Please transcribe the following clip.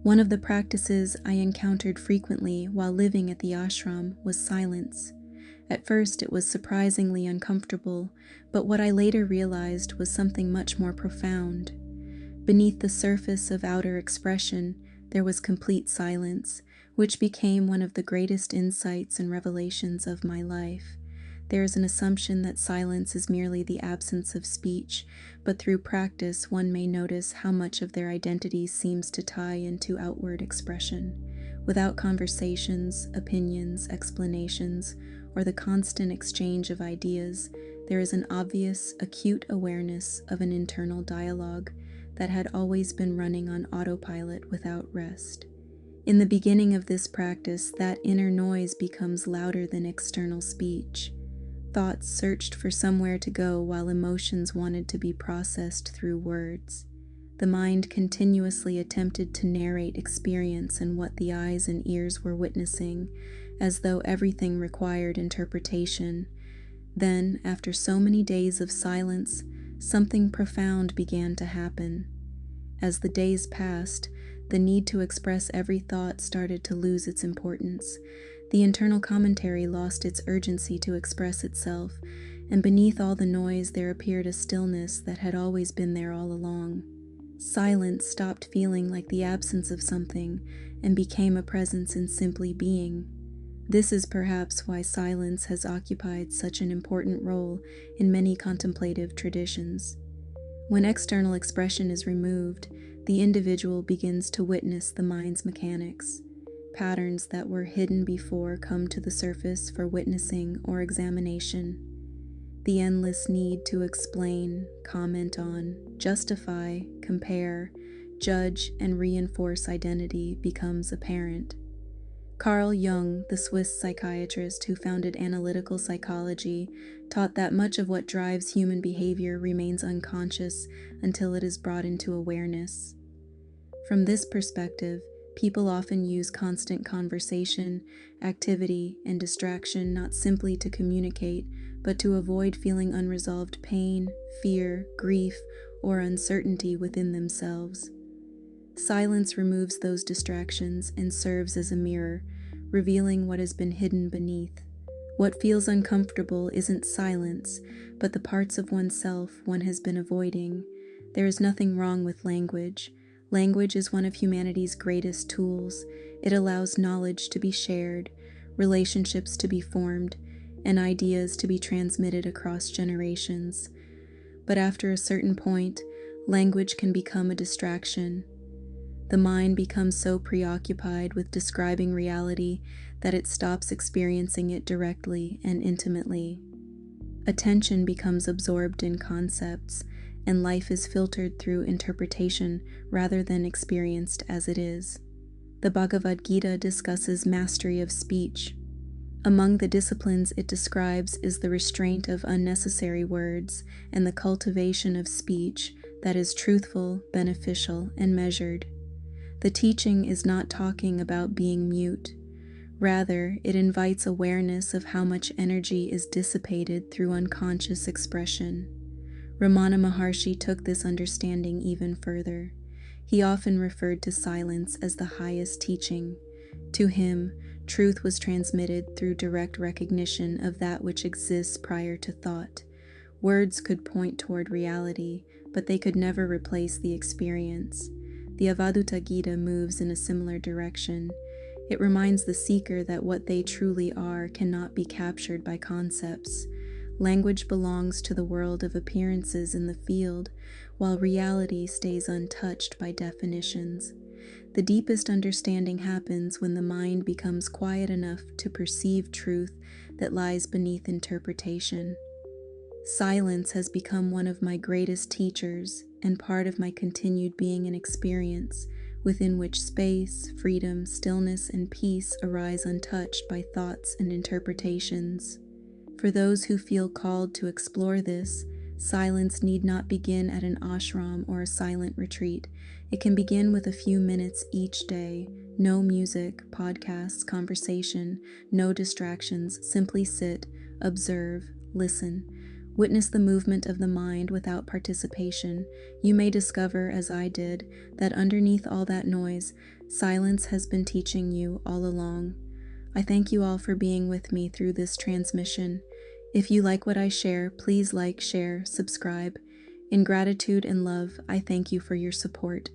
One of the practices I encountered frequently while living at the ashram was silence. At first, it was surprisingly uncomfortable, but what I later realized was something much more profound. Beneath the surface of outer expression, there was complete silence, which became one of the greatest insights and revelations of my life. There is an assumption that silence is merely the absence of speech, but through practice one may notice how much of their identity seems to tie into outward expression. Without conversations, opinions, explanations, or the constant exchange of ideas, there is an obvious, acute awareness of an internal dialogue that had always been running on autopilot without rest. In the beginning of this practice, that inner noise becomes louder than external speech. Thoughts searched for somewhere to go while emotions wanted to be processed through words. The mind continuously attempted to narrate experience and what the eyes and ears were witnessing, as though everything required interpretation. Then, after so many days of silence, something profound began to happen. As the days passed, the need to express every thought started to lose its importance. The internal commentary lost its urgency to express itself, and beneath all the noise there appeared a stillness that had always been there all along. Silence stopped feeling like the absence of something and became a presence in simply being. This is perhaps why silence has occupied such an important role in many contemplative traditions. When external expression is removed, the individual begins to witness the mind's mechanics. Patterns that were hidden before come to the surface for witnessing or examination. The endless need to explain, comment on, justify, compare, judge, and reinforce identity becomes apparent. Carl Jung, the Swiss psychiatrist who founded analytical psychology, taught that much of what drives human behavior remains unconscious until it is brought into awareness. From this perspective, people often use constant conversation, activity, and distraction not simply to communicate, but to avoid feeling unresolved pain, fear, grief, or uncertainty within themselves. Silence removes those distractions and serves as a mirror, revealing what has been hidden beneath. What feels uncomfortable isn't silence, but the parts of oneself one has been avoiding. There is nothing wrong with language. Language is one of humanity's greatest tools. It allows knowledge to be shared, relationships to be formed, and ideas to be transmitted across generations. But after a certain point, language can become a distraction. The mind becomes so preoccupied with describing reality that it stops experiencing it directly and intimately. Attention becomes absorbed in concepts, and life is filtered through interpretation rather than experienced as it is. The Bhagavad Gita discusses mastery of speech. Among the disciplines it describes is the restraint of unnecessary words and the cultivation of speech that is truthful, beneficial, and measured. The teaching is not talking about being mute. Rather, it invites awareness of how much energy is dissipated through unconscious expression. Ramana Maharshi took this understanding even further. He often referred to silence as the highest teaching. To him, truth was transmitted through direct recognition of that which exists prior to thought. Words could point toward reality, but they could never replace the experience. The Avadhuta Gita moves in a similar direction. It reminds the seeker that what they truly are cannot be captured by concepts. Language belongs to the world of appearances in the field, while reality stays untouched by definitions. The deepest understanding happens when the mind becomes quiet enough to perceive truth that lies beneath interpretation. Silence has become one of my greatest teachers and part of my continued being and experience, within which space, freedom, stillness, and peace arise untouched by thoughts and interpretations. For those who feel called to explore this, silence need not begin at an ashram or a silent retreat. It can begin with a few minutes each day. No music, podcasts, conversation, no distractions. Simply sit, observe, listen. Witness the movement of the mind without participation. You may discover, as I did, that underneath all that noise, silence has been teaching you all along. I thank you all for being with me through this transmission. If you like what I share, please like, share, subscribe. In gratitude and love, I thank you for your support.